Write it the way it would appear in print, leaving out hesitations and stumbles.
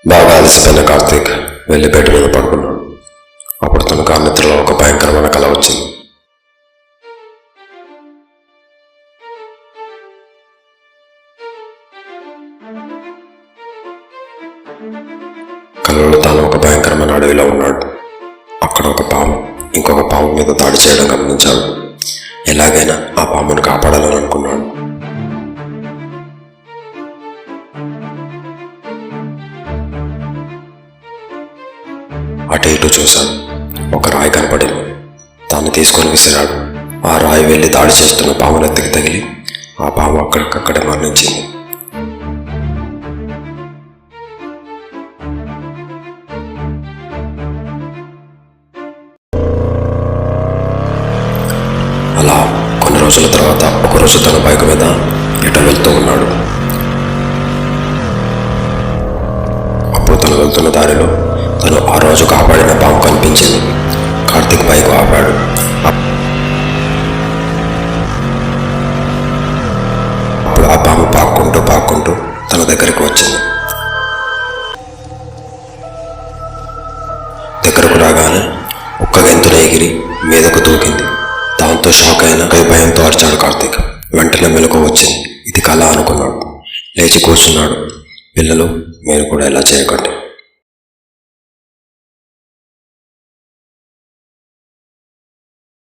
బాగా అలసిపోయిన కార్తీక్ వెళ్ళి బెడ్ మీద పడుకున్నాడు. అప్పుడు తనకు ఆ నిద్రలో ఒక భయంకరమైన కల వచ్చింది. కలలో తాను ఒక భయంకరమైన అడవిలో ఉన్నాడు. అక్కడ ఒక పాము ఇంకొక పాము మీద దాడి చేయడం గమనించాడు. ఎలాగైనా ఆ పామును కాపాడాలని అనుకున్నాడు. అటు ఇటు చూశాడు. ఒక రాయి కనపడింది. తాను తీసుకొని విసిరాడు. ఆ రాయి వెళ్ళి దాడి చేస్తున్న పామునెత్తికి తగిలి ఆ పాము అక్కడికక్కడే మరణించింది. అలా కొన్ని రోజుల తర్వాత ఒకరోజు తన బైక్ మీద ఎటో వెళ్తూ ఉన్నాడు. అప్పుడు తను వెళ్తున్న దారిలో తను ఆ రోజు కాపాడిన పాము కనిపించింది. కార్తీక్ బైక్ ఆపాడు. అప్పుడు ఆ పాము పాక్కుంటూ తన దగ్గరికి వచ్చింది. దగ్గరకు రాగానే ఒక్క గెంతున ఎగిరి మీదకు దూకింది. దాంతో షాక్ అయిన భయంతో అరిచాడు కార్తీక్. వెంటనే మెలకు వచ్చింది. ఇది కళ అనుకున్నాడు. లేచి కూర్చున్నాడు. పిల్లలు, మీరు కూడా ఇలా చేయకండి.